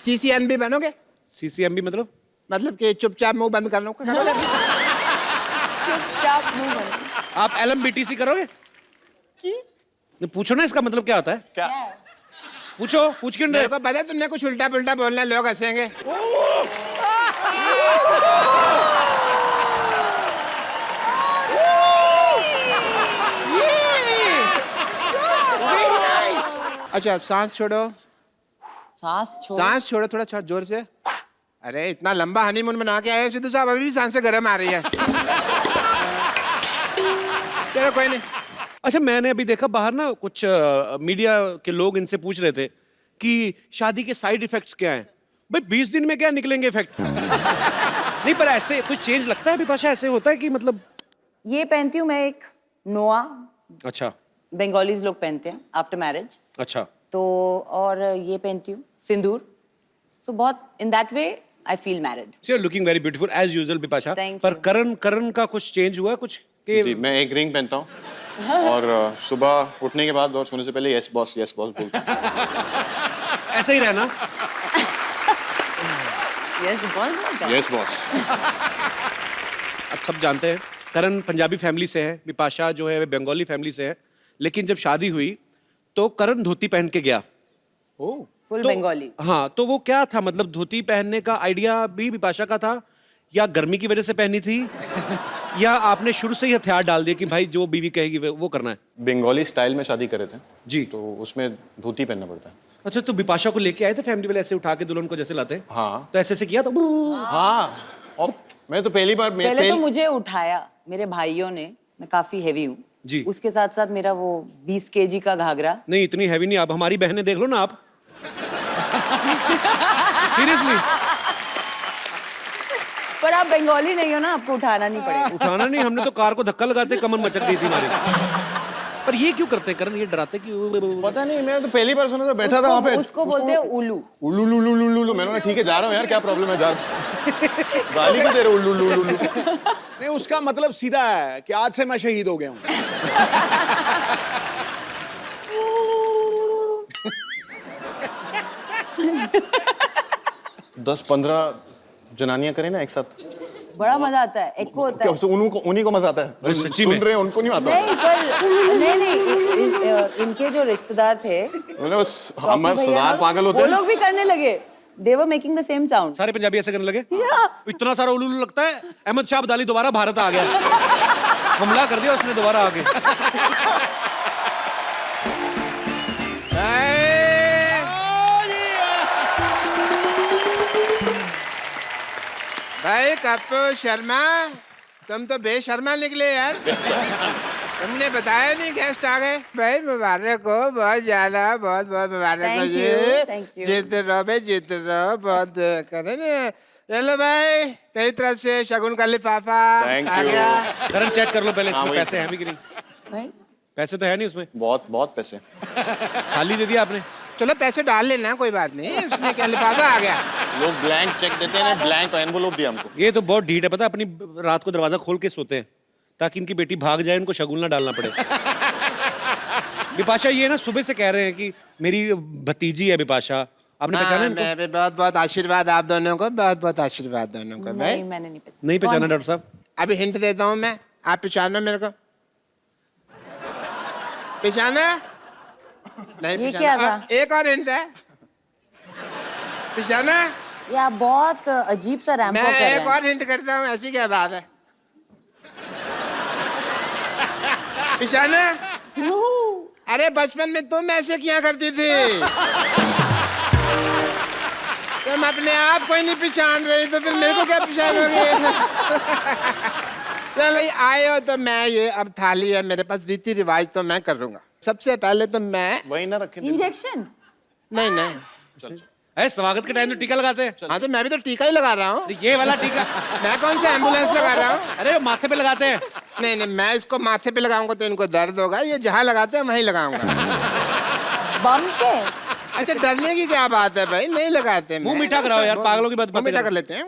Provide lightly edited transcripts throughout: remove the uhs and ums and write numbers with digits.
CCNB बनोगे? CCMB मतलब कि चुपचाप मुंह बंद कर लो। चुपचाप मुंह बंद। आप LMBTC करोगे? नहीं, पूछो ना इसका मतलब क्या होता है। क्या है? पूछो, पूछ क्यों मेरे रहे? को पता है तुमने कुछ उल्टा पुल्टा बोलना है, लोग हंसेंगे। अच्छा सांस छोड़ो, सांस छोड़ो थोड़ा जोर से। अरे इतना लंबा हनीमून मना के आए सिद्धू साहब, अभी भी सांसें गर्म आ रही है। चलो कोई नहीं। अच्छा, मैंने अभी देखा बाहर ना कुछ मीडिया के लोग इनसे पूछ रहे थे कि शादी के साइड इफेक्ट्स क्या हैं। भाई 20 दिन में क्या निकलेंगे इफेक्ट? नहीं, पर ऐसे कुछ चेंज लगता है बिपाशा? ऐसे होता है कि मतलब ये पहनती हूँ मैं एक नोआ। अच्छा, बंगालीज लोग पहनते हैं आफ्टर मैरिज। अच्छा। तो और ये पहनती हूँ सिंदूर। सो बहुत in that way I feel married. So you're looking very beautiful as usual Bipasha. Thank पर you. करण का कुछ चेंज हुआ कुछ कि जी, मैं एक रिंग पहनता हूँ और सुबह उठने के बाद और सोने से पहले यस बॉस बोलता हूँ। ऐसे ही रहना। Yes boss. अब सब जानते हैं करण पंजाबी फैमिली से है, बिपाशा जो है बंगाली फैमिली से है, लेकिन जब शादी हुई तो करण धोती पहन के गया। फुल तो, बंगाली। हाँ, तो वो क्या था, मतलब धोती पहनने का आइडिया भी बिपाशा का था या गर्मी की वजह से पहनी थी या आपने शुरू से ही हथियार डाल दिया कि भाई जो बीवी कहेगी वो करना है? बंगाली स्टाइल में शादी करे थे जी। तो उसमें धोती पहनना पड़ता है। अच्छा, तो बिपाशा को लेके आए थे फैमिली वाले ऐसे उठा के दुल्हन को जैसे लाते हैं? हाँ। तो ऐसे किया तो हाँ, और मैं तो पहली बार पहले तो मुझे उठाया मेरे भाइयों ने, मैं काफी हेवी हूँ जी। उसके साथ साथ मेरा वो 20 kg का घाघरा। नहीं, इतनी हैवी नहीं आप, हमारी बहनें देख लो ना आप। सीरियसली। पर आप बंगाली नहीं हो ना, आपको उठाना नहीं पड़ेगा। उठाना नहीं, हमने तो कार को धक्का लगाते कमर मचक गई थी हमारी। पर ये क्यों करते हैं करण, ये डराते क्यों? पता नहीं, मैं तो पहली बार सुना था, बैठा था वहाँ पे। उसको बोलते हैं उल्लू। उल्लू। मैंने बोला ठीक है जा रहा हूँ यार, क्या प्रॉब्लम है, जा रहा हूँ। गाली क्यों दे रहे उल्लू। नहीं, उसका मतलब सीधा है कि आज से मैं शहीद हो गया हूँ। 10-15 जनानियां करें ना एक साथ, बड़ा मजा आता है, एको होता क्या है। उन्हीं को मजा आता है? अरे सच्ची सुन में? रहे हैं उनको नहीं आता? नहीं पर नहीं, इनके जो रिश्तेदार थे मैंने बस हम रॉकी भैया सरदार लोग, पागल होते वो हैं। लोग भी करने लगे। They were making the same sound. सारे पंजाबी ऐसे करने लगे। Yeah. इतना सारा उल्लू लगता है अहमद शाह अब्दाली दोबारा भारत आ गया। हमला कर दिया उसने दोबारा आके। भाई कपूर शर्मा, तुम तो बेशर्मा निकले यार। तुमने बताया नहीं गेस्ट आ गए। भाई मुबारक हो, बहुत ज्यादा, बहुत बहुत मुबारक हो जी। Thank you. जीते रहो भाई, जीते रहो, बहुत करे ना। चलो भाई, मेरी तरफ से शगुन का लिफाफा Thank आ you. गया। करण चेक कर लो पहले हाँ, इसमें वही। पैसे हैं भी कि नहीं। भाई पैसे तो है नहीं उसमें, बहुत पैसे। खाली दे दिया आपने। चलो पैसे डाल लेना, कोई बात नहीं, उसमें क्या लिफाफा आ गया। लोग ब्लैंक चेक देते हैं, ब्लैंक एनवलप दिया हमको। ये तो बहुत ढीठ है, पता है, अपनी रात को दरवाजा खोल के सोते हैं ताकि इनकी बेटी भाग जाए, इनको शगुन ना डालना पड़े। बिपाशा ये ना सुबह से कह रहे हैं कि मेरी भतीजी है बिपाशा, आपने पहचाना हाँ, इनको? मैं भी बहुत बहुत आशीर्वाद आप दोनों को, बहुत बहुत आशीर्वाद दोनों को। भाई नहीं, मैंने नहीं पहचाना। नहीं पहचाना डॉक्टर साहब? अभी हिंट देता हूँ मैं, आप पहचानो मेरे को। पहचाना? नहीं ये पहचाना? क्या था? एक और हिंट है, पहचाना? ये आप बहुत अजीब सा रैंप मैं वॉक कर रहे एक हैं। और हिंट करता हूँ, ऐसी क्या बात है? पहचाना? अरे बचपन में तुम ऐसे किया करती थी। तुम अपने आप को ही नहीं पहचान रही तो फिर मेरे को क्या पहचानोगे? चलो ये आए हो तो मैं, ये अब थाली है मेरे पास, रीति रिवाज तो मैं करूंगा। सबसे पहले तो मैं, वही ना रखे। इंजेक्शन? नहीं अरे स्वागत के टाइम तो टीका लगाते हैं। हाँ तो मैं भी तो टीका ही लगा रहा हूँ। अरे ये वाला टीका? मैं कौन सा एम्बुलेंस लगा रहा हूँ? अरे वो माथे पे लगाते हैं। नहीं, मैं इसको माथे पे लगाऊंगा तो इनको दर्द होगा, ये जहाँ लगाते हैं वहीं लगाऊंगा। बम पे? अच्छा डरने की क्या बात है भाई, नहीं लगाते। मुंह मीठा कराओ यार, पागलों की बात मुंह मीठा कर लेते हैं।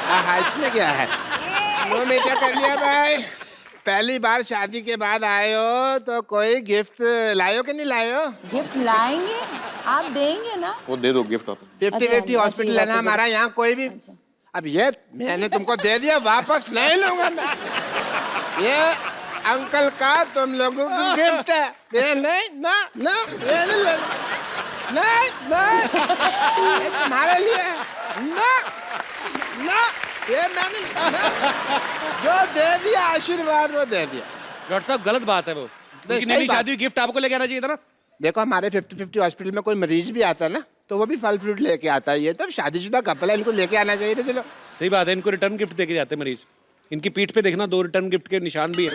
हाँ, इसमें क्या है, मुंह मीठा कर लिया भाई। पहली बार शादी के बाद आए हो तो कोई गिफ्ट लाए हो कि नहीं लाए हो? गिफ्ट लाएंगे? आप देंगे ना? वो दे दो गिफ्ट आप। 50-50 अच्छा, हॉस्पिटल है ना हमारा, यहाँ कोई भी। अच्छा। अब ये मैंने तुमको दे दिया, वापस नहीं लूंगा मैं। ये अंकल का तुम लोगों को गिफ्ट है। ये नहीं, ना ना, ये नहीं लेना। नहीं नहीं, ये तुम्हारे लिए है। ना ना, ये मैंने जो दे दिया आशीर्वाद वो दे दिया। डॉक्टर साहब गलत बात है वो, लेकिन सही मेरी बात। शादी हुई, गिफ्ट आपको लेके आना चाहिए था ना। देखो हमारे 50-50 हॉस्पिटल में कोई मरीज भी आता है ना, तो वो भी फल फ्रूट लेके आता है। ये तो शादीशुदा कपल है, इनको लेके आना चाहिए था। चलो सही बात है, इनको रिटर्न गिफ्ट देके जाते हैं मरीज। इनकी पीठ पे देखना 2 रिटर्न गिफ्ट के निशान भी है।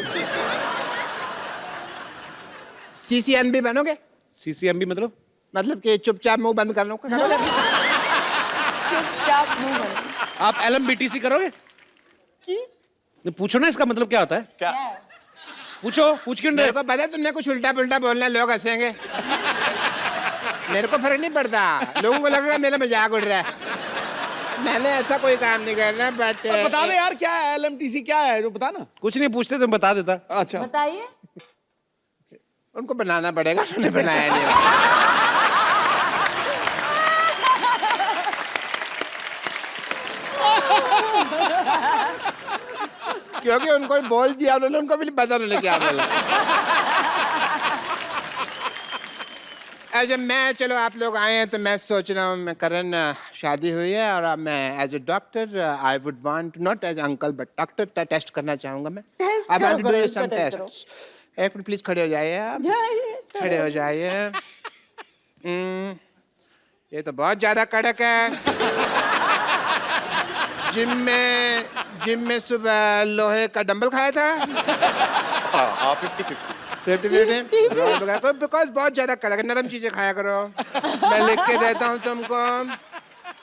CCN भी बनोगे? सीसीएम भी मतलब कि चुपचाप मुंह बंद कर लो। चुपचाप मुंह बंद। आप LMBTC करोगे? नहीं, पूछो ना इसका मतलब क्या होता है। क्या है? पूछो, पूछ क्यों मेरे रहे? को पता है तुमने कुछ उल्टा पुल्टा बोलना है, लोग हंसेंगे। मेरे को फर्क नहीं पड़ता, लोगों को लगेगा मेरा मजाक उड़ रहा है। मैंने ऐसा कोई काम नहीं करना, बट बता दे यार क्या है LMTC, क्या है जो बता ना। कुछ नहीं पूछते तो बता देता। अच्छा बताइए। उनको बनाना पड़ेगा, उन्होंने बनाया नहीं। क्योंकि उनको बोल दिया उन्होंने, उनको भी नहीं पता उन्होंने क्या बोला। अच्छा मैं, चलो आप लोग आए हैं तो मैं सोच रहा हूँ, मैं करण शादी हुई है और अब मैं as a doctor I would want, not as uncle but doctor, test करना चाहूँगा मैं। टेस्ट आई वांट टू करो, डू इसका सम टेस्ट करो। टेस्ट। एक मिनट प्लीज खड़े हो जाइए आप, खड़े हो जाइए। ये तो बहुत ज्यादा कड़क है। जिम में सुबह लोहे का डंबल खाया था। हाँ 50-50। 50-50 बिकॉज बहुत ज्यादा कड़क है, नरम चीजें खाया करो। मैं लिख के देता हूँ तुमको,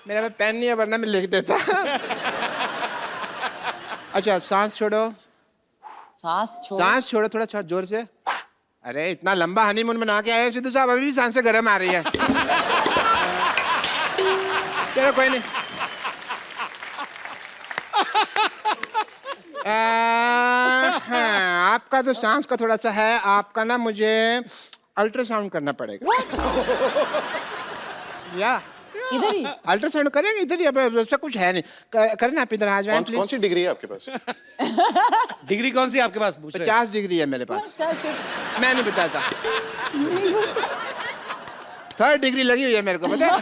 मेरे पास पेन नहीं है वरना मैं लिख देता। अच्छा सांस छोड़ो, सांस छोड़। सांस छोड़ो थोड़ा जोर से। अरे इतना लंबा हनीमून मना के आए सिद्धू साहब, अभी भी सांसें गर्म आ रही है। चलो कोई नहीं। हाँ, आपका तो सांस का थोड़ा सा है, आपका ना मुझे अल्ट्रासाउंड करना पड़ेगा। या इधर ही। अल्ट्रासाउंड करेंगे इधर ही, अब ऐसा कुछ है नहीं। करें आप इधर आ जाएं कौन प्लीज। सी डिग्री है आपके पास? डिग्री कौन सी आपके पास पूछ रहे हैं? 50 डिग्री है मेरे पास, मैं नहीं बताता। 3rd डिग्री लगी हुई है मेरे को, पता है?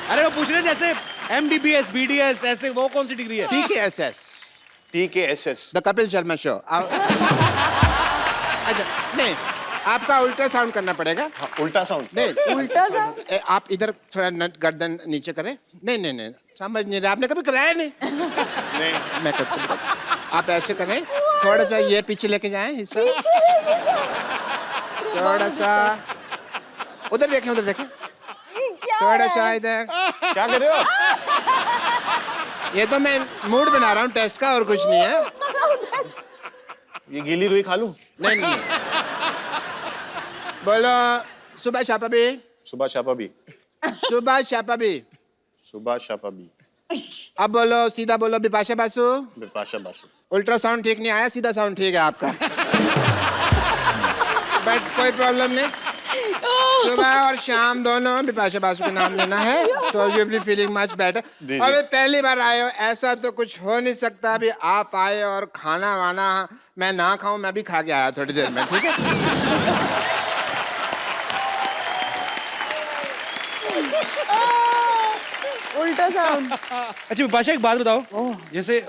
अरे वो पूछ रहे हैं जैसे MBBS, BDS ऐसे, वो कौन सी डिग्री है? TKSS। The Kapil Sharma show. अच्छा नहीं, आपका अल्ट्रासाउंड करना पड़ेगा। हाँ, उल्टा साउंड। नहीं उल्टा सा। आप इधर थोड़ा गर्दन नीचे करें। नहीं समझ नहीं रहे, आपने कभी कराया नहीं। नहीं मैं करता हूँ, आप ऐसे करें, थोड़ा सा ये पीछे लेके जाएं हिस्सा, थोड़ा सा उधर देखें, उधर देखें, थोड़ा सा इधर। क्या कर रहे हो आप? ये तो मैं मूड बना रहा हूँ टेस्ट का, और कुछ नहीं है। ये गीली रुई खा लूं? नहीं बोलो सुबह शापा भी, सुबह शापा भी। सुबह शापा भी। सुबह शापा भी। अब बोलो, सीधा बोलो, बिपाशा बासु। बिपाशा बासु। अल्ट्रासाउंड ठीक नहीं आया, सीधा साउंड ठीक है आपका। बट कोई प्रॉब्लम नहीं, सुबह और शाम दोनों बिपाशा बासु का नाम लेना है, तो you will be feeling much better. जी। अबे पहली बार आए हो, ऐसा तो कुछ हो नहीं सकता अभी आप आए और खाना वाना मैं ना खाऊं, मैं भी खा के आया थोड़ी देर में, ठीक है? उल्टा साउंड। अच्छा विपाशा एक बात बताओ, जैसे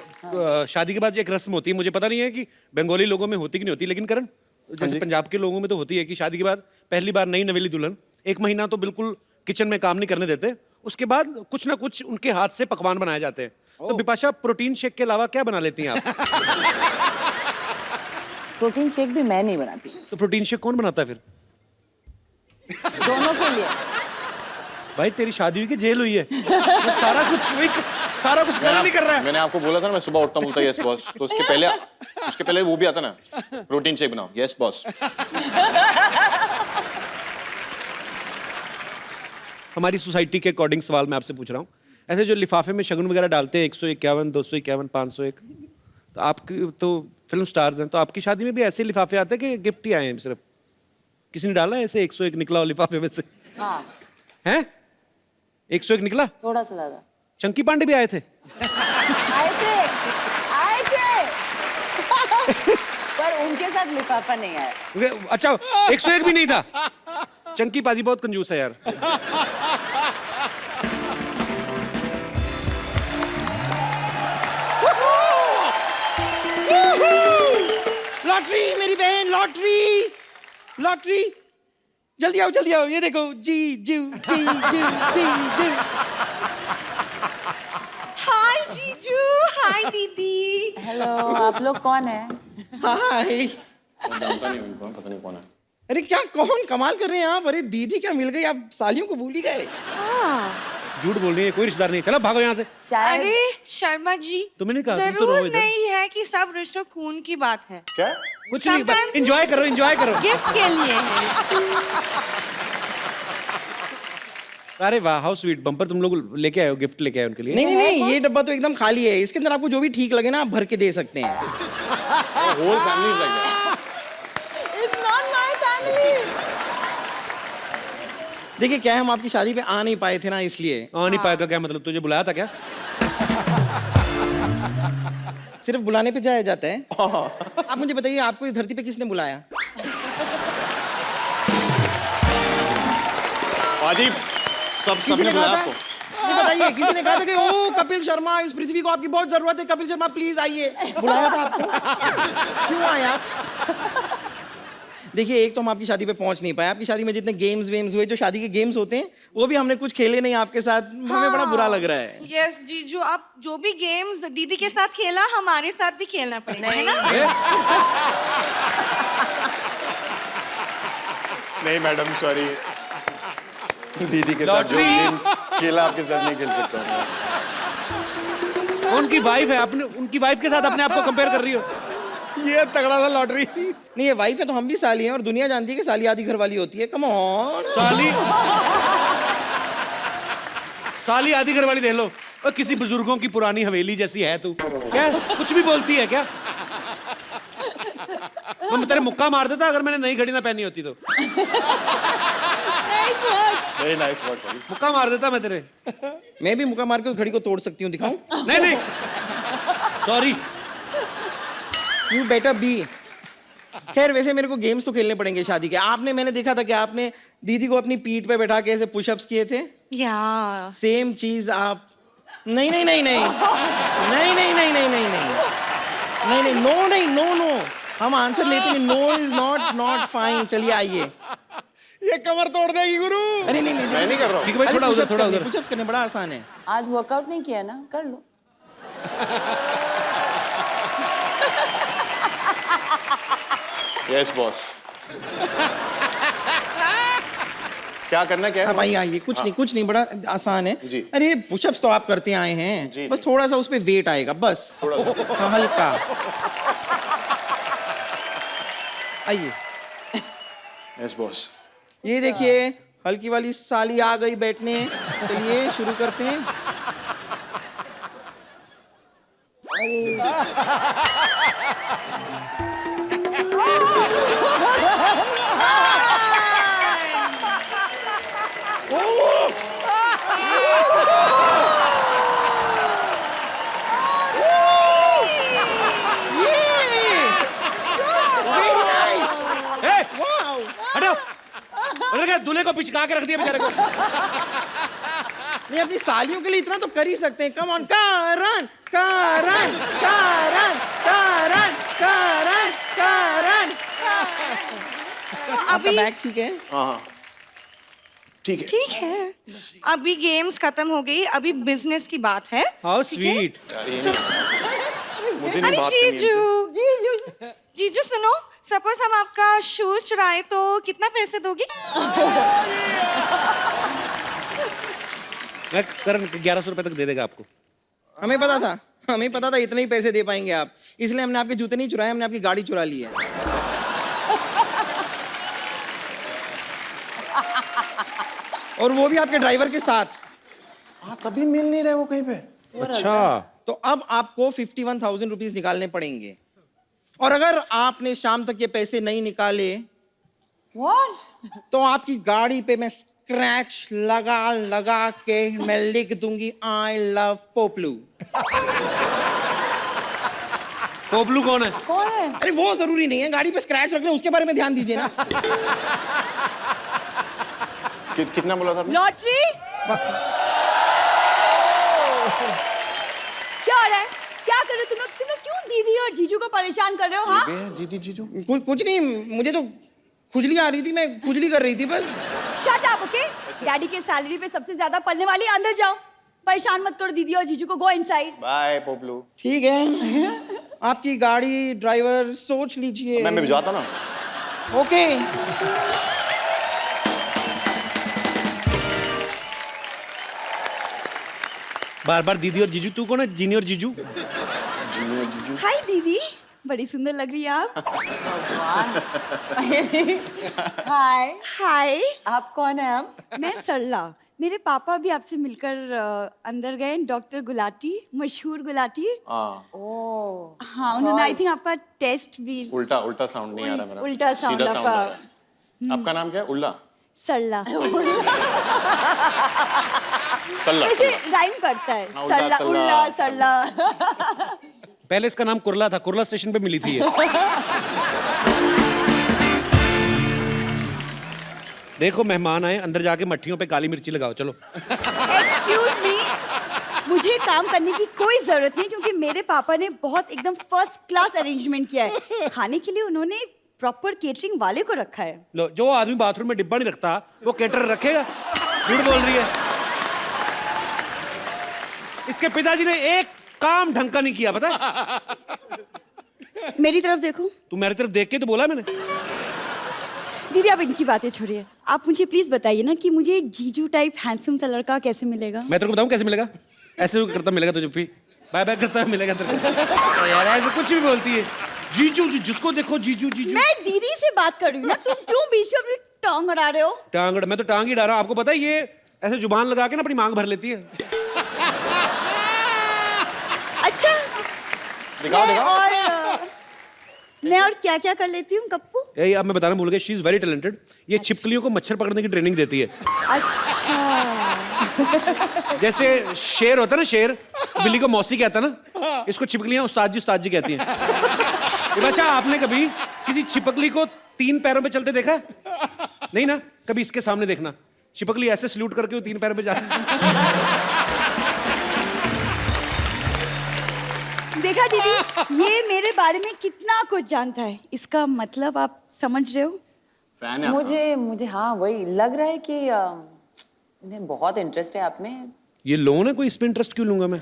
शादी के बाद एक रस्म होती है, मुझे पता नहीं है कि बंगाली लोगों में होती कि नहीं होती, लेकिन करण जैसे पंजाब के लोगों में तो होती है कि शादी के बाद पहली बार नई नवेली दुल्हन 1 महीना तो बिल्कुल किचन में काम नहीं करने देते, उसके बाद कुछ ना कुछ उनके हाथ से पकवान बनाए जाते हैं। तो विपाशा प्रोटीन शेक के अलावा क्या बना लेती हैं आप? प्रोटीन शेक भी मैं नहीं बनाती, तो प्रोटीन शेक कौन बनाता है फिर? दोनों के लिए। भाई तेरी शादी हुई कि जेल हुई है? वो सारा कुछ कर नहीं कर रहा है। मैंने आपको बोला था ना, मैं सुबह उठता हूँ बोलता यस बॉस, तो उसके पहले वो भी आता ना, प्रोटीन शेक बनाओ, यस बॉस। हमारी सोसाइटी के अकॉर्डिंग सवाल मैं आपसे पूछ रहा हूँ, ऐसे जो लिफाफे में शगुन वगैरह डालते हैं 151, 251, 501, तो आपकी तो फिल्म स्टार्स हैं, तो आपकी शादी में भी ऐसे लिफाफे आते हैं कि गिफ्ट ही आए हैं सिर्फ? किसी ने डाला है ऐसे 101 निकला हो लिफाफे में से? हाँ, हैं? 101 निकला? थोड़ा सा ज्यादा। चंकी पांडे भी आए थे? आए थे। पर उनके साथ लिफाफा नहीं आया। अच्छा, 101 भी नहीं था? चंकी पाजी बहुत कंजूस है यार। लॉटरी मेरी बहन, लॉटरी लॉटरी, जल्दी आओ, ये देखो, जी जी जी जी जी जी। हाय जीजू, हाय दीदी। हेलो, आप लोग कौन है? हाय। जानता नहीं उनको, पता नहीं कौन है। अरे क्या, कौन कमाल कर रहे हैं आप? अरे दीदी क्या मिल गई, आप सालियों को भूल ही गए। झूठ बोल रही है, कोई रिश्तेदार नहीं। चलो भागो यहाँ से। शायद अरे शर्मा जी, तुमने नहीं कहा, तुम तो जरूर रहो इधर। नहीं है कि सब रिश्तों खून की बात है। क्या? कुछ नहीं, Sometimes- एंजॉय करो, एंजॉय करो। गिफ्ट के लिए है। अरे वाह, हाउ स्वीट। बम्पर तुम लोग लेके आए हो, गिफ्ट लेके आए उनके लिए। नहीं, ये डब्बा तो एकदम खाली है, इसके अंदर आपको जो भी ठीक लगे ना आप भर के दे सकते हैं। Whole family is like that. It's not my family. देखिए क्या है, हम आपकी शादी पे आ नहीं पाए थे ना, इसलिए। आ नहीं पाएगा क्या मतलब? तुझे बुलाया था क्या? सिर्फ बुलाने पे जाया जाता है। आप मुझे बताइए, आपको इस धरती पे किसने बुलाया? पाजी, किसी सबने ने बुलाया कहा था? आपको। ये बताइए, किसी ने कहा था कि ओ कपिल शर्मा, इस पृथ्वी को आपकी बहुत जरूरत है, कपिल शर्मा प्लीज आइए? बुलाया था आपको? क्यों आया? देखिए, एक तो हम आपकी शादी पे पहुंच नहीं पाए। आपकी शादी में जितने गेम्स वेम्स हुए, जो शादी के गेम्स होते हैं, वो भी हमने कुछ खेले नहीं आपके साथ। हमें बड़ा बुरा लग रहा है। यस जीजू, आप जो भी गेम्स दीदी के साथ खेला, हमारे साथ भी खेलना पड़ेगा, है ना? नहीं मैडम, सॉरी। दीदी के साथ जो गेम खेला आपके साथ नहीं खेल सकता हूँ। उनकी वाइफ है, अपने उनकी वाइफ के साथ अपने आप को कंपेयर कर रही हो। ये तगड़ा था लॉटरी। नहीं, ये वाइफ है तो हम भी साली हैं, और दुनिया जानती है कि साली आधी घर वाली होती है। Come on. साली आधी घर वाली देख लो। और किसी बुजुर्गों की पुरानी हवेली जैसी है तू। क्या कुछ भी बोलती है क्या? मैं तेरे मुक्का मार देता अगर मैंने नई घड़ी ना पहनी होती तो। वेरी नाइस वर्ड पाजी। मुक्का मार देता मैं तेरे। मैं भी मुक्का मार के उस घड़ी को तोड़ सकती हूँ, दिखाऊं? नहीं, सॉरी। You better be. खैर, वैसे मेरे को गेम्स तो खेलने पड़ेंगे शादी के। मैंने देखा था कि आपने दीदी को अपनी पीठ पे बैठा के ऐसे पुशअप्स किए थे। या सेम चीज आप। नहीं नहीं नहीं नहीं नहीं नहीं नहीं नहीं नहीं नहीं नहीं नो नहीं नो नो, हम आंसर लेते हैं। No is not fine. चलिए आइए। ये कमर तोड़ देगी गुरु। अरे नहीं मैं नहीं कर रहा हूँ। ठीक है भाई, थोड़ा उधर, थोड़ा उधर। पुशअप्स करने बड़ा आसान है। आज वर्कआउट नहीं किया ना, कर लो। Yes boss. क्या करना क्या है? हाँ भाई आइए, कुछ नहीं, बड़ा आसान है जी। अरे पुशअप्स तो आप करते आए हैं जी, बस जी। थोड़ा सा उस पे वेट आएगा, बस हाँ, हल्का। आइए, यस बॉस। ये देखिए, हल्की वाली साली आ गई बैठने। चलिए शुरू करते हैं। Very nice. ए, हटो। उधर क्या दूल्हे को पिचका के रख दिया बेचारे को। नहीं, अपनी सालियों के लिए इतना तो कर ही सकते हैं। कम ऑन, कारण कारण कारण कारण कारण कारण। आपका बैग ठीक है? हाँ ठीक है। ठीक है, अभी गेम्स खत्म हो गई, अभी बिजनेस की बात है। हाउ ठीक है? स्वीट। मुझे नहीं अरे बात करनी है जीजू, जीजू सुनो, सपोज हम आपका शूज चुराए तो कितना पैसे दोगे? मैं करण 1100 रुपए तक दे देगा आपको। हमें पता था इतने ही पैसे दे पाएंगे आप, इसलिए हमने आपके जूते नहीं चुराए, हमने आपकी गाड़ी चुरा ली है। और वो भी आपके ड्राइवर के साथ। हाँ, तभी मिल नहीं रहे वो कहीं पे। अच्छा, तो अब आपको 51,000 रुपीज निकालने पड़ेंगे, और अगर आपने शाम तक ये पैसे नहीं निकाले What? तो आपकी गाड़ी पे मैं स्क्रैच लगा लगा के मैं लिख दूंगी आई लव पोपलू। पोपलू कौन है? कौन है? अरे वो जरूरी नहीं है, गाड़ी पे स्क्रैच रख ले उसके बारे में ध्यान दीजिए ना। कितना बोला था आपने? लॉटरी? क्या हो रहा है? क्या कर रहे हो तुम लोग क्यों दीदी और जीजू को परेशान कर रहे हो? हाँ? दीदी जीजू कुछ नहीं, मुझे तो खुजली आ रही थी, मैं खुजली कर रही थी बस। Shut up, okay? डैडी के सैलरी पे सबसे ज्यादा पलने वाली, अंदर जाओ। परेशान मत करो दीदी और जीजू को, गो इनसाइड। बाय पोपलू। ठीक है, आपकी गाड़ी ड्राइवर सोच लीजिए। मैं भिजवाता ना। ओके। बार बार दीदी और जीजू, तू कौन है? जीनी और जीजू? हाय दीदी, बड़ी सुंदर लग रही है आप। हाय। हाय। आप कौन है आप? मैं सरला। मेरे पापा भी आपसे मिलकर अंदर गए, डॉक्टर गुलाटी, मशहूर गुलाटी। ओह। हाँ, उन्होंने आई थिंक आपका टेस्ट भी। उल्टा साउंड नहीं आ रहा मेरा। उल्टा साउंड सीधा आपका। आ रहा है। आपका नाम क्या है? उल्ला? सरला। सल्ला। वैसे राइम करता है। हाँ, उल्टा, सरला, सल्ला, उल्ला, सरला। पहले इसका नाम कुरला था, कुरला स्टेशन पे मिली थी ये। देखो मेहमान आए, अंदर जाके मट्ठियों पे काली मिर्ची लगाओ, चलो। एक्सक्यूज मी, मुझे काम करने की कोई जरूरत नहीं क्योंकि मेरे पापा ने बहुत एकदम फर्स्ट क्लास अरेंजमेंट किया है। खाने के लिए उन्होंने प्रॉपर केटरिंग वाले को रखा है। लो, जो आदमी बाथरूम में डिब्बा नहीं रखता वो केटर रखेगा? झूठ बोल रही है। इसके पिताजी ने एक काम ढंग का नहीं किया, पता है? मेरी तरफ देखो। तू मेरी तरफ देख के तो बोला मैंने। दीदी आप इनकी बातें छोड़िए, आप मुझे प्लीज बताइए ना कि मुझे जीजू टाइप हैंडसम सा लड़का कैसे मिलेगा? मैं तेरे को बताऊं कैसे मिलेगा? ऐसे करता मिलेगा तुझे भी, बाय बाय करता मिलेगा तेरे को। यार ऐसे कुछ भी बोलती है। जीजू जी, जिसको देखो जीजू जीजू। मैं दीदी से बात कर रही हूँ ना, तुम क्यों बीच में अपनी टांग अड़ा रहे हो? टांग? मैं तो टांग ही डाल रहा हूँ। आपको पता है ये ऐसे जुबान लगा के ना अपनी मांग भर लेती है। अच्छा। दिखाओ मैं और क्या क्या कर लेती हूँ कप्पू? यही अब मैं बताना भूल गया, शी इज वेरी टैलेंटेड। ये छिपकलियों को मच्छर पकड़ने की ट्रेनिंग देती है। अच्छा। जैसे शेर होता है ना, शेर बिल्ली को मौसी कहता है ना, इसको छिपकलियां उस्ताद जी कहती हैं। विभाषा, आपने कभी किसी छिपकली को 3 पैरों पे चलते देखा? नहीं ना? कभी इसके सामने देखना, छिपकली ऐसे सल्यूट करके वो 3 पैरों पे जाती है। देखा दीदी, ये मेरे बारे में कितना कुछ जानता है। इसका मतलब आप समझ रहे हो? फैन है। मुझे हाँ वही लग रहा है कि इन्हें बहुत इंटरेस्ट है आप में। ये लोन है कोई, इसमें इंटरेस्ट क्यों लूंगा मैं?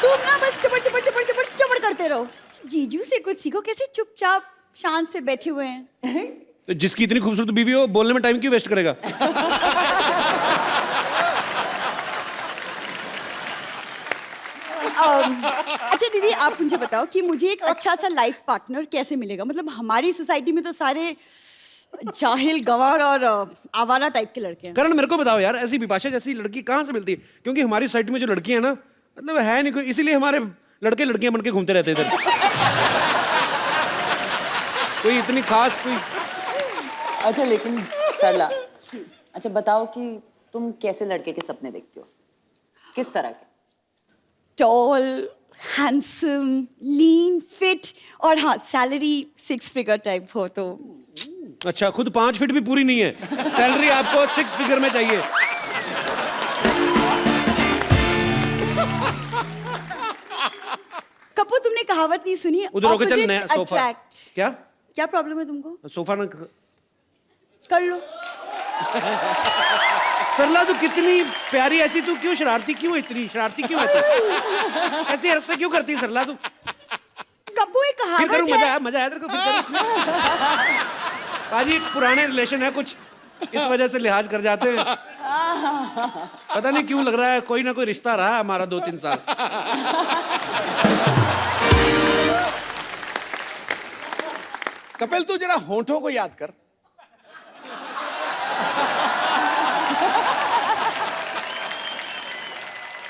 तुम ना बस चबड़ करते रहो। जीजू से कुछ सीखो, कैसे चुपचाप शांत से बैठे हुए हैं। तो जिसकी इतनी खूबसूरत बीवी हो, बोलने में टाइम क्यों वेस्ट करेगा? अच्छा दीदी, आप मुझे बताओ कि मुझे एक अच्छा सा लाइफ पार्टनर कैसे मिलेगा? मतलब हमारी सोसाइटी में तो सारे जाहिल, गंवार और आवारा टाइप के लड़के हैं। करण, मेरे को बताओ यार, ऐसी विपाशा जैसी लड़की कहाँ से मिलती है? क्योंकि हमारी सोसाइटी में जो लड़कियां हैं ना, मतलब है नहीं कोई, इसीलिए हमारे लड़के लड़कियां बन के घूमते रहते हैं इधर। कोई इतनी खास कोई। अच्छा लेकिन सरला, अच्छा बताओ कि तुम कैसे लड़के के सपने देखती हो? किस तरह के? टॉल, हैंडसम, लीन, फिट और हाँ सैलरी 6 फिगर टाइप हो तो। अच्छा, खुद 5 फीट भी पूरी नहीं है, सैलरी आपको 6 फिगर में चाहिए। कपूर, तुमने कहावत नहीं सुनी? उधर होके चल, Opposites नया सोफा। attract। क्या क्या प्रॉब्लम है तुमको? सोफा ना कर लो। सरला, तू कितनी प्यारी, ऐसी तू क्यों शरारती, क्यों इतनी शरारती क्यों है तू? ऐसी हरकतें क्यों करती है सरला तू? कपूर, एक फिर करूं? कहावत है। मजा आया तेरे को? फिर करूं? बाजी, एक पुराने रिलेशन है, कुछ इस वजह से लिहाज कर जाते हैं। पता नहीं क्यों लग रहा है कोई ना कोई रिश्ता रहा है हमारा 2-3 साल। कपिल, तू जरा होठों को याद कर।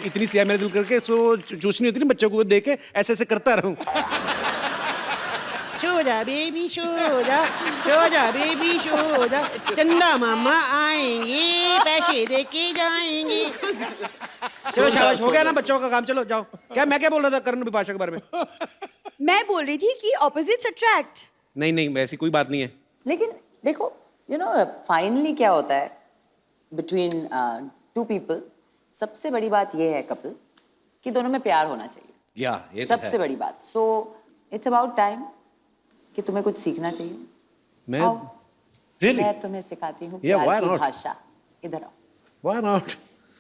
इतनी सिया मेरे दिल करके तो चूसनी होती नहीं बच्चों को, देख के ऐसे ऐसे करता रहूं। सो जा बेबी सो जा बेबी सो जा, चंदा मामा आएंगे पैसे दे के जाएंगे। चलो शाबाश, हो गया ना बच्चों का काम, चलो जाओ। मैं क्या बोल रहा था करण बिपाशा के बारे में? मैं बोल रही थी कि ऑपोजिट्स अट्रैक्ट। नहीं वैसी कोई बात नहीं है। लेकिन देखो यू नो फाइनली क्या होता है बिटवीन टू पीपल, सबसे बड़ी बात ये है कपल कि दोनों में प्यार होना चाहिए। ये तो सबसे बड़ी बात। सो इट्स अबाउट टाइम कि तुम्हें कुछ सीखना चाहिए। मैं आओ, really? मैं तुम्हें सिखाती हूँ Yeah, why प्यार की not? भाषा। इधर आओ। Why not?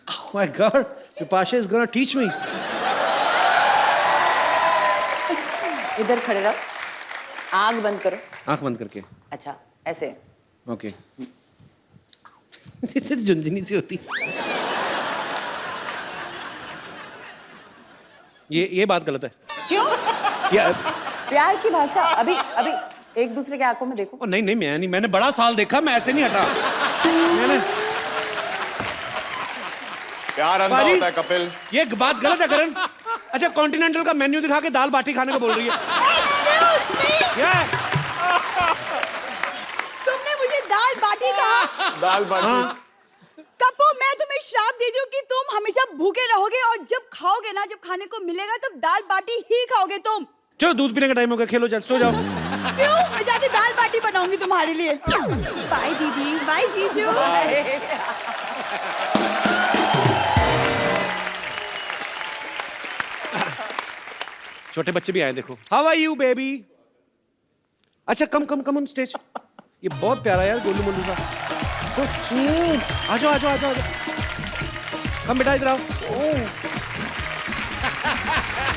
Oh my God, Bipasha is gonna teach me. इधर खड़े रहो, आग बंद करो। आंख बंद करके। अच्छा ऐसे। ओके। इससे झुंझुनी सी होती। ये बात गलत है। क्यों? या प्यार की भाषा अभी एक दूसरे के आंखों में देखो। ओ नहीं, मैंने बड़ा साल देखा, मैं ऐसे नहीं हटा। मैंने प्यार अंधा बारी- होता है कपिल। ये बात गलत है करण। अच्छा कॉन्टिनेंटल का मेन्यू दिखा के दाल बाटी खाने को बोल रही है। क्या? तुमने मुझे दाल बाटी कहा। दाल बाटी। हाँ। कपू, मैं तुम्हें श्राप देती हूँ कि तुम हमेशा भूखे रहोगे और जब खाओगे ना, जब खाने को मिलेगा तब दाल बाटी ही खाओगे तुम। चलो दूध पीने का टाइम हो गया, खेलो चल, सो जाओ। क्यों? मैं जाके दाल बाटी बनाऊंगी तुम्हारे लिए। बाय दीदी, बाय जीजू। छोटे बच्चे भी आए देखो। How are you baby? अच्छा कम ऑन स्टेज। ये बहुत प्यारा यार गोलू मोलू का। So cute. आ जाओ। कम बेटा इधर आओ।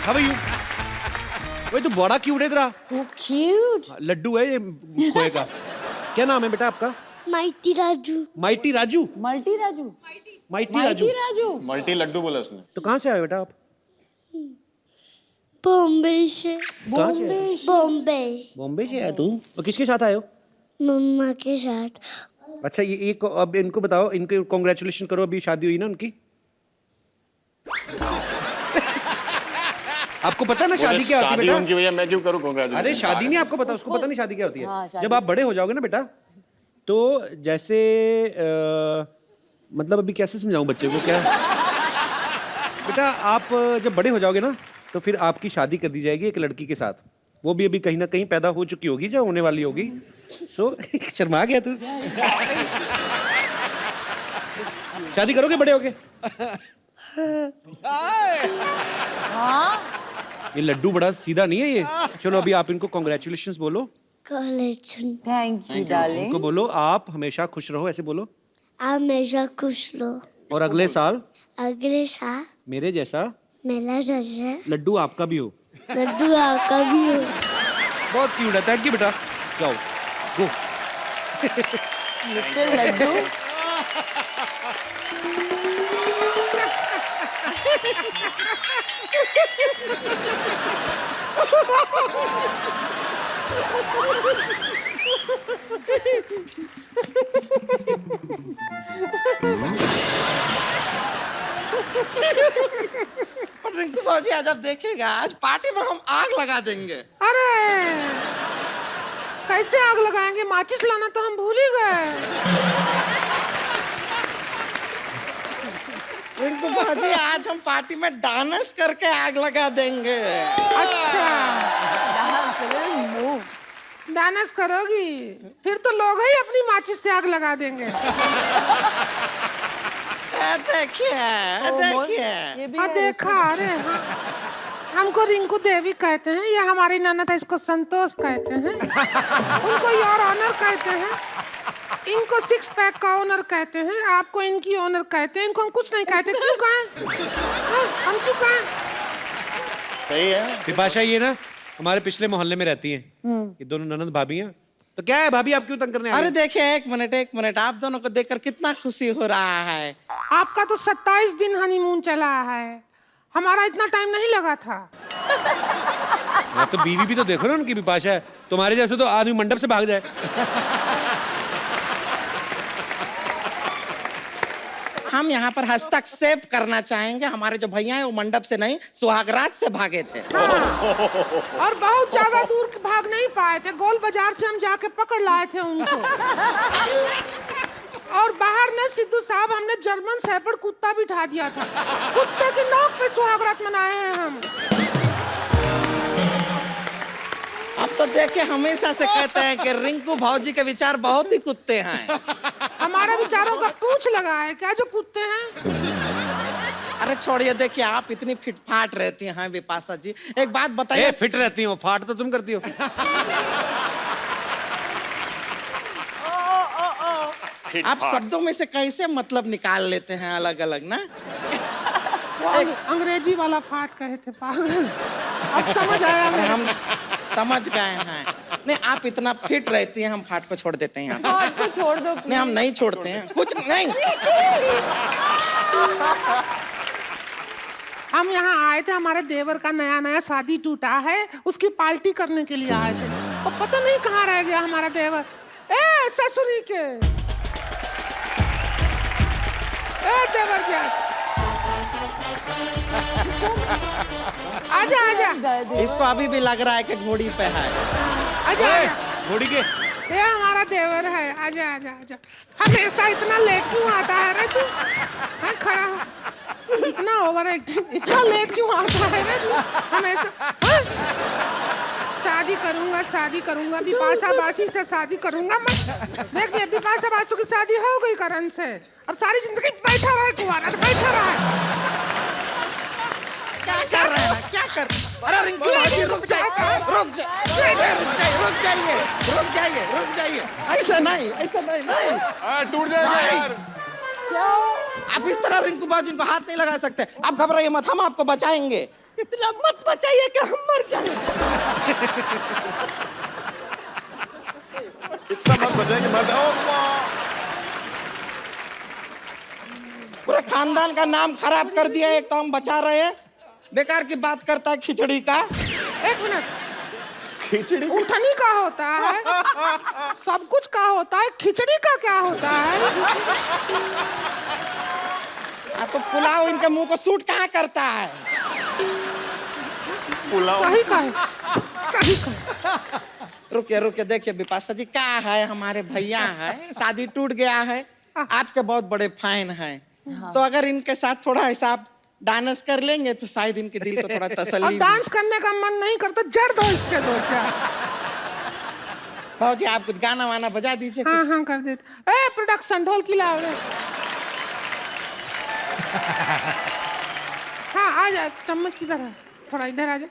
How are you? वही तो बड़ा क्यूट है, इधर आ। So cute. लड्डू है ये खोए का। क्या नाम है बेटा आपका? Mighty Raju. Mighty Raju. Multi Raju. Mighty mighty Raju. Raju. Multi laddu बोला उसने। तो कहाँ से आए बेटा आप? बॉम्बे से। कहाँ से आए? बॉम्बे। बॉम्बे से आए तू? और किसके साथ आए हो? मम्मा के साथ। अच्छा ये अब इनको बताओ, इनको कॉन्ग्रेचुलेशन करो, अभी शादी हुई ना उनकी। आपको पता है ना शादी क्या होती है शादी बेटा? उनकी वजह मैं क्यों करूं कांग्रेचुलेशन? अरे शादी नहीं आपको पता, उसको पता नहीं शादी क्या होती है। हाँ, शादी। जब आप बड़े हो जाओगे ना बेटा, तो जैसे मतलब अभी कैसे समझाऊं बच्चे को क्या? बेटा आप जब बड़े हो जाओगे ना, तो फिर आपकी शादी कर दी जाएगी एक लड़की के साथ। वो भी अभी कहीं ना कहीं पैदा हो चुकी होगी, जो होने वाली होगी। सो शर्मा गया तू। शादी करोगे बड़े होके? ये लड्डू बड़ा सीधा नहीं है ये। चलो अभी आप इनको कॉन्ग्रेचुलेशंस बोलो। कॉलेज। Thank you darling. इनको बोलो आप हमेशा खुश रहो, ऐसे बोलो। हमेशा खुश लो। और अगले साल अगले साल मेरे जैसा मेला जैसे लड्डू आपका भी हो। लड्डू आपका भी हो। बहुत क्यूट है। थैंक यू बेटा। जाओ गो। लिटिल लड्डू। रिंकू बाबूजी आज आप देखिएगा, आज पार्टी में हम आग लगा देंगे। अरे कैसे आग लगाएंगे? माचिस लाना तो हम भूल ही गए। रिंकू बाबूजी आज हम पार्टी में डांस करके आग लगा देंगे। अच्छा डांस करोगी? फिर तो लोग ही अपनी माचिस से आग लगा देंगे। देखिए ये भी हाँ है देखा। अरे हाँ। हमको रिंकू देवी कहते हैं, ये हमारी ननद है, इसको संतोष कहते हैं, उनको योर ऑनर कहते हैं, इनको सिक्स पैक का ओनर कहते हैं, आपको इनकी ओनर कहते हैं, इनको हम कुछ नहीं कहते। क्यों कहें? हाँ, हम क्यों कहें? सही है। बिपाशा ये ना हमारे पिछले मोहल्ले में रहती हैं। ये दोनों ननद भाभी हैं। तो क्या है भाभी, आप क्यों तंग करने आ अरे रहे? देखिए एक मिनट, आप दोनों को देखकर कितना खुशी हो रहा है। आपका तो 27 दिन हनीमून चला है, हमारा इतना टाइम नहीं लगा था। हाँ, तो बीवी भी तो देखो ना उनकी। बिपाशा है तुम्हारे जैसे तो आदमी मंडप से भाग जाए। हम यहाँ पर हस्तक्षेप करना चाहेंगे। हमारे जो भैया हैं वो मंडप से नहीं सुहागरात से भागे थे। और बहुत ज्यादा दूर भाग नहीं पाए थे, गोल बाजार से हम जाके पकड़ लाए थे उनको। और बाहर ने सिद्धू साहब हमने जर्मन शेफर्ड कुत्ता बिठा दिया था, कुत्ते की नोक पे सुहागरात मनाए हैं हम। अब तो देखिए हमेशा से कहते हैं कि रिंकू भाजी के विचार बहुत ही कुत्ते हैं। हमारे विचारों का पूछ लगा है क्या जो कुत्ते हैं? अरे छोड़िए, देखिए आप इतनी फिटफाट रहती हैं विपाशा जी, एक बात बताइए। फिट रहती हो, फाट तो तुम करती हो। आप शब्दों में से कैसे मतलब निकाल लेते हैं अलग अलग ना? अंग्रेजी वाला फाट कहे थे पागल, अब समझ आया मैं। हम समझ गए हैं। नहीं, आप इतना फिट रहती हैं, हम फाट को छोड़ देते हैं यहाँ। फाट को छोड़ दो। नहीं, हम नहीं छोड़ते हैं, कुछ नहीं। हम यहाँ आए थे, हमारे देवर का नया नया शादी टूटा है, उसकी पार्टी करने के लिए आए थे। और पता नहीं कहाँ रह गया हमारा देवर। ए ससुरी के, ए देवर क्या, आजा आजा। इसको अभी भी लग रहा है कि घोड़ी पे है। आजा आजा। घोड़ी के ये हमारा देवर है, आजा आजा आजा। हमेशा इतना लेट क्यों आता है रे तू? हाँ खड़ा हो, इतना ओवर एक्टिंग, इतना लेट क्यों आता है रे तू हमेशा? हाँ? शादी करूंगा बिपाशा बासी से शादी करूंगा मैं। देख ले बिपाशा बासु की शादी हो गई करण से, अब सारी जिंदगी बैठा रहे कुंवारा, बैठा रहा। क्या कर रहे हैं? क्या कर? अरे रिंकू भाजी रुक जाइए, रुक जाइए। ऐसा नहीं, नहीं। टूट जाएगा यार। आप इस तरह रिंकू भाजी को हाथ नहीं लगा सकते। आप घबराइए मत, हम आपको बचाएंगे। इतना मत बचाइए कि हम मर जाएं। इतना मत बचाए कि मर जाओ। पूरे खानदान का नाम खराब कर दिया। एक तो हम बचा रहे हैं, बेकार की बात करता है खिचड़ी का। एक मिनट, खिचड़ी उठनी का होता है, सब कुछ का होता है, खिचड़ी का क्या होता है? तो पुलाव इनके मुंह को सूट कहाँ करता है? सही का है, सही का। रुकिए, देखिए बिपाशा जी, क्या है, हमारे भैया है, शादी टूट गया है, आपके बहुत बड़े फैन हैं। तो अगर इनके साथ थोड़ा हिसाब डांस कर लेंगे तो शायद इनके दिल को थोड़ा तसल्ली। अब डांस करने का मन नहीं करता, जड़ दो इसके दो क्या? भाजी आप कुछ गाना वाना बजा दीजिए। हाँ कर देते। ए प्रोडक्शन ढोल की लाओ रे। हाँ आ जा, चम्मच किधर है? थोड़ा इधर आ जा।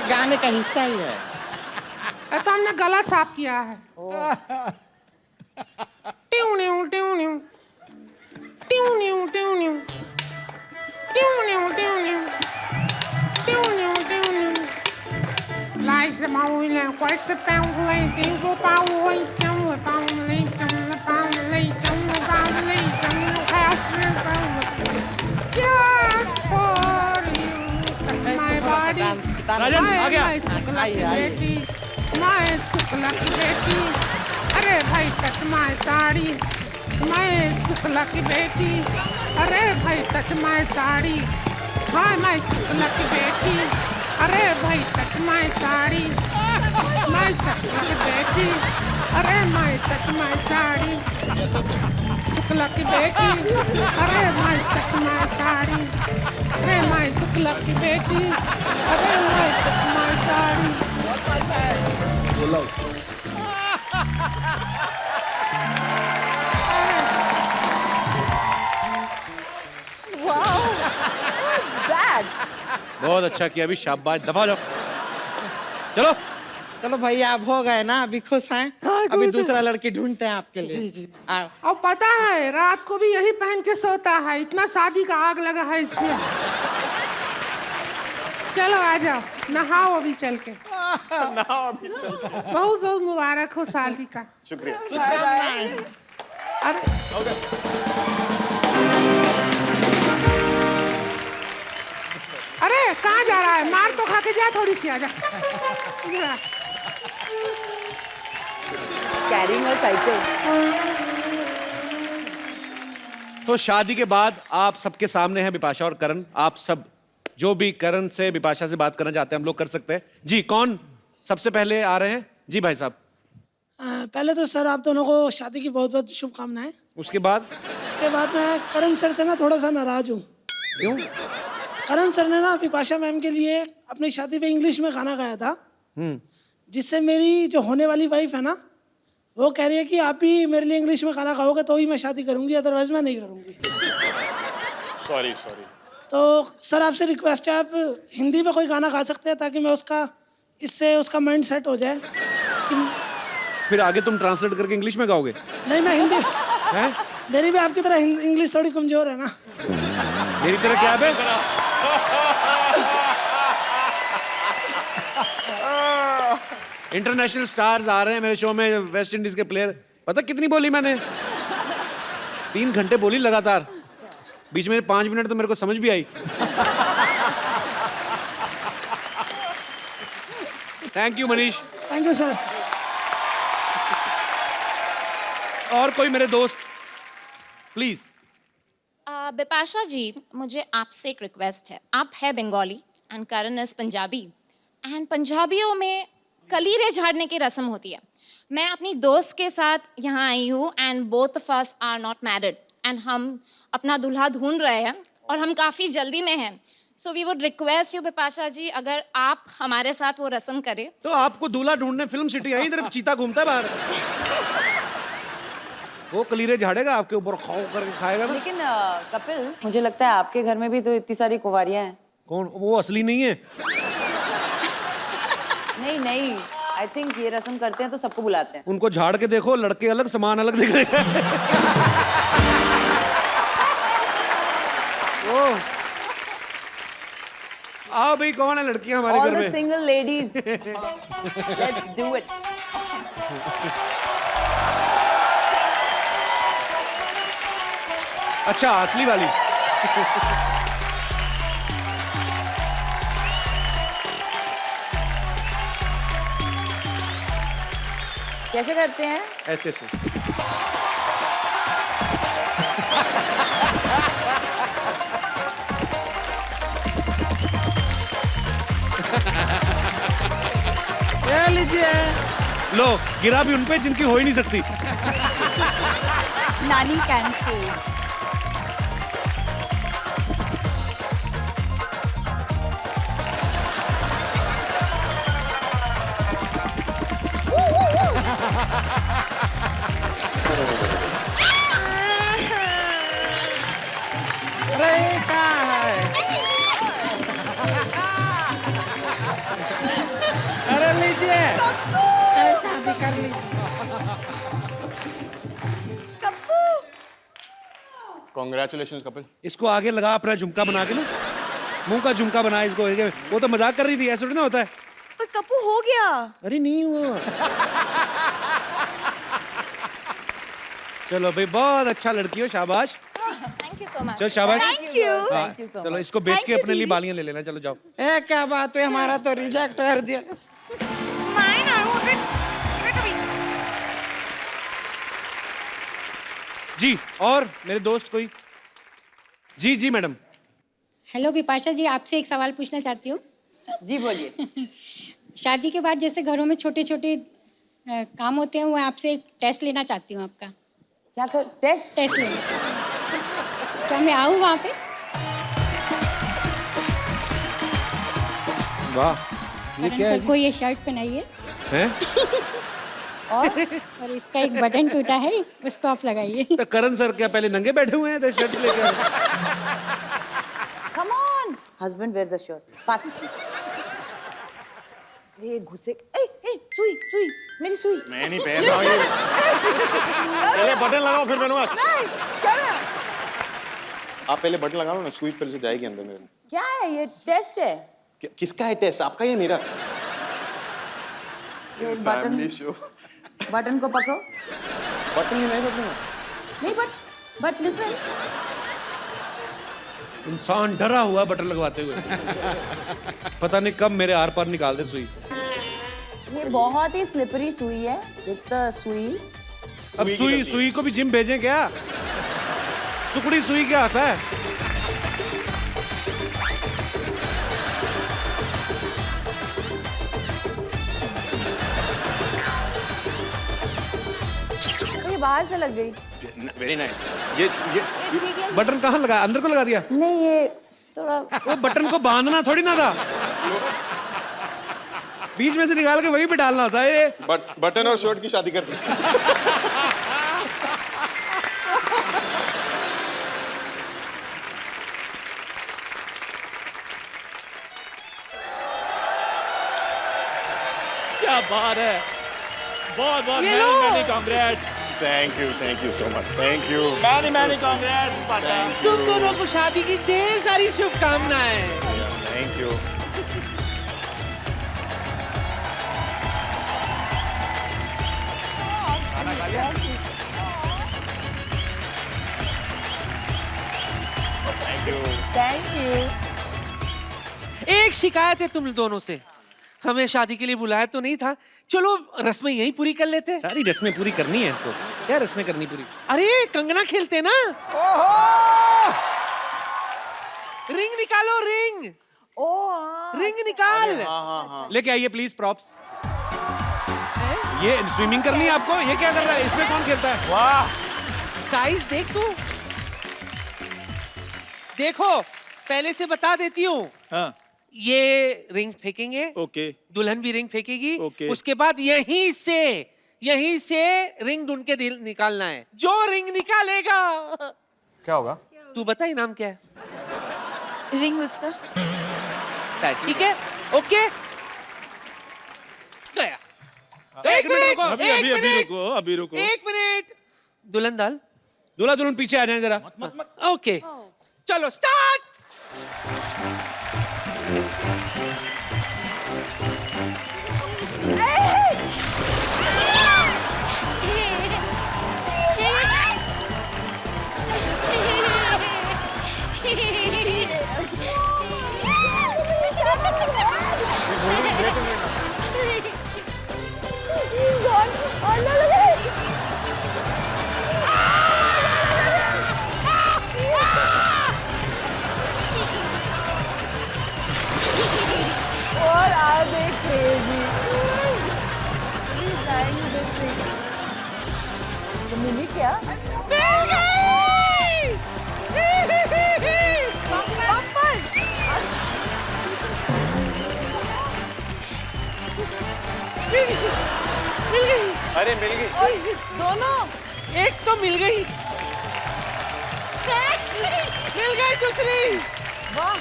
गाने का हिस्सा ही है। तो हमने गला साफ किया है। राजन आ गया। मैं शुक्ला की बेटी, अरे भाई टच माय साड़ी, मैं शुक्ला की बेटी, अरे भाई टच माय साड़ी, हाँ मैं शुक्ला की बेटी, अरे भाई टच माय साड़ी, मैं शुक्ला की बेटी, अरे मैं टच माय साड़ी, शुक्ला की बेटी, अरे मैं टच माय साड़ी, अरे मैं शुक्ला की बेटी, अरे मैं टच माय साड़ी। बहुत अच्छा किया, अभी शाबाश, दफा हो जाओ। चलो चलो भैया, आप हो गए ना, अभी खुश हैं? अभी दूसरा लड़की ढूंढते हैं आपके लिए। जी। आओ। अब पता है रात को भी यही पहन के सोता है, इतना शादी का आग लगा है इसमें। चलो आ जाओ, नहाओ अभी चल के। बहुत बहुत मुबारक हो शादी का। शुक्रिया। अरे अरे कहाँ जा रहा है? मार तो खा के जा, थोड़ी सी आ जा। Carrying a cycle. तो शादी के बाद आप सबके सामने हैं बिपाशा और करण। आप सब जो भी करण से बिपाशा से बात करना चाहते हैं हम लोग कर सकते हैं। जी, कौन सबसे पहले आ रहे हैं? जी भाई साहब। पहले तो सर आप दोनों को शादी की बहुत बहुत शुभकामनाएं। उसके बाद? उसके बाद मैं करण सर से ना थोड़ा सा नाराज हूँ। क्यों? करण सर ने ना बिपाशा मैम के लिए अपनी शादी पे इंग्लिश में गाना गाया था, जिससे मेरी जो होने वाली वाइफ है ना, वो कह रही है कि आप ही मेरे लिए इंग्लिश में गाना गाओगे तो ही मैं शादी करूंगी, अदरवाइज मैं नहीं करूंगी। सॉरी। तो सर आपसे रिक्वेस्ट है, आप हिंदी में कोई गाना गा सकते हैं ताकि मैं इससे उसका माइंड सेट हो जाए कि फिर आगे तुम ट्रांसलेट करके इंग्लिश में गाओगे? नहीं, मैं हिंदी हैं? मेरी भी आपकी तरह इंग्लिश थोड़ी कमजोर है ना। मेरी तरह क्या है? इंटरनेशनल स्टार्स आ रहे हैं मेरे शो में, वेस्ट इंडीज के प्लेयर। पता कितनी बोली मैंने? 3 घंटे बोली लगातार, बीच में 5 मिनट तो मेरे को समझ भी आई। Thank you Manish. Thank you sir. और कोई मेरे दोस्त प्लीज। बिपाशा जी, मुझे आपसे एक रिक्वेस्ट है। आप है Bengali and Karan is Punjabi, and पंजाबियों में कलीरे झाड़ने की रस्म होती है। मैं अपनी दोस्त के साथ यहाँ आई हूँ and both of us are not married and हम अपना दूल्हा ढूंढ रहे हैं और हम काफ़ी जल्दी में हैं। So we would request you Bipasha ji, अगर आप हमारे साथ वो रस्म करें। तो आपको दूल्हा ढूंढने फिल्म सिटी आई, इधर चीता घूमता है बाहर। वो कलीरे झाड़ेगा आपके ऊपर, खाओ करके खाएगा ना। लेकिन कपिल, मुझे लगता है आपके घर में भी तो इतनी सारी कुंवारियां हैं। कौन? वो असली नहीं है। नहीं, आई थिंक ये रस्म करते हैं तो सबको बुलाते हैं। उनको झाड़ के देखो, लड़के अलग सामान अलग दिख रहे हैं। आओ भाई, कौन है लड़कियां हमारे All घर the में? single ladies, let's do it. अच्छा, असली वाली। कैसे करते हैं? ऐसे से। ये लीजिए। लो, गिरा भी उनपे जिनकी हो ही नहीं सकती। नानी कैंसिल। अरे कहाँ है? अरे लीजिए, शादी कर लीजिए। कॉन्ग्रेचुलेशन कपिल। इसको आगे लगा अपना झुमका बना के ना, मुंह का झुमका बना इसको। वो तो मजाक कर रही थी, ऐसा थोड़ी ना होता है। पर कप्पू हो गया। अरे नहीं हुआ। चलो भाई, बहुत अच्छा लड़की हो, शाबाश। Thank you so much. चलो शाबाश। Thank you. Thank you so चलो much. इसको बेच Thank के you, अपने लिए दीदी। बालियां ले लेना। चलो जाओ। ए क्या बात है, हमारा तो रिजेक्ट कर दिया। जी, और मेरे दोस्त कोई? जी मैडम। हेलो बिपाशा जी, आपसे एक सवाल पूछना चाहती हूँ। जी बोलिए। शादी के बाद जैसे घरों में छोटे छोटे काम होते हैं, वो आपसे एक टेस्ट लेना चाहती हूँ आपका। क्या कर? टेस्ट लेना चाहती हूँ। क्या मैं आऊँ वहाँ पे? वाह, ये करण क्या है? सर को ये शर्ट पहनाइए हैं? और इसका एक बटन टूटा है, उसको आप लगाइए। तो करण सर क्या पहले नंगे बैठे हुए हैं तो शर्ट लेकर? Come on husband, where the shirt fast. ये घुसे। सुई मेरी सुई। मैं नहीं पहन रहा हूँ ये। पहले बटन लगाओ फिर पहनूंगा। आप पहले बटन लगाओ ना, सुई फिर से जाएगी अंदर मेरे। क्या है ये? टेस्ट है? किसका है टेस्ट? आपका या मेरा? ये फैमिली शो। बटन को पकड़ो। बटन नहीं पकड़ूंगा। नहीं, बट लिसन। इंसान डरा हुआ बटन लगवाते हुए। पता नहीं कब मेरे आर पार निकाल दे सुई। ये बहुत ही स्लिपरी सुई है। इट्स द सुई। अब सुई को भी जिम भेजें क्या? सुकड़ी सुई क्या आता है? ये बाहर से लग गई। Very nice. ये बटन कहाँ लगा? अंदर को लगा दिया? नहीं, ये थोड़ा वो बटन को बांधना थोड़ी ना था, बीच में से निकाल के वहीं पे डालना था। ये बटन और शर्ट की शादी करते थे। क्या बात है, बहुत बहुत many congrats. Thank you so much. Thank you. Many congrats Pasha. तुम दोनों को शादी की ढेर सारी शुभकामनाएं। Thank you. Thank you. एक शिकायत है तुम दोनों से, हमें शादी के लिए बुलाया तो नहीं था, चलो रस्में यहीं पूरी कर लेते हैं। सारी रस्में पूरी करनी है तो क्या रस्में करनी पूरी? अरे कंगना खेलते ना। रिंग निकालो, रिंग। रिंग निकाल। लेके आइए प्लीज प्रॉप्स। ये स्विमिंग करनी है आपको? ये क्या कर रहा है? इसमें कौन खेलता है? वाह, साइज देख तू। देखो पहले से बता देती हूँ। हाँ। ये रिंग फेंकेंगे, ओके। दुल्हन भी रिंग फेंकेगी, ओके। उसके बाद यहीं से रिंग ढूंढ के निकालना है। जो रिंग निकालेगा, क्या होगा? तू बता इनाम क्या है? रिंग उसका। ठीक है, ओके गया। एक मिनट, अभी रुको। एक मिनट। दुल्हन दाल, दूल्हा दुल्हन पीछे आ जाए जरा। ओके चलो स्टार्ट। और आगे क्रेजी। तो मिली क्या? अरे मिल गई। दोनों। एक तो मिल गई, मिल गई दूसरी। वाह।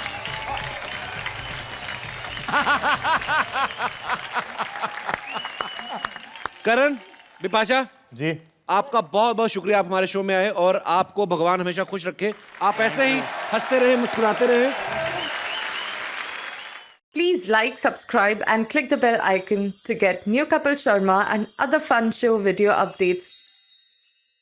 करण, बिपाशा जी, आपका बहुत बहुत शुक्रिया, आप हमारे शो में आए और आपको भगवान हमेशा खुश रखे। आप ऐसे ही हंसते रहे, मुस्कुराते रहे। Please like, subscribe and click the bell icon to get new Kapil Sharma and other fun show video updates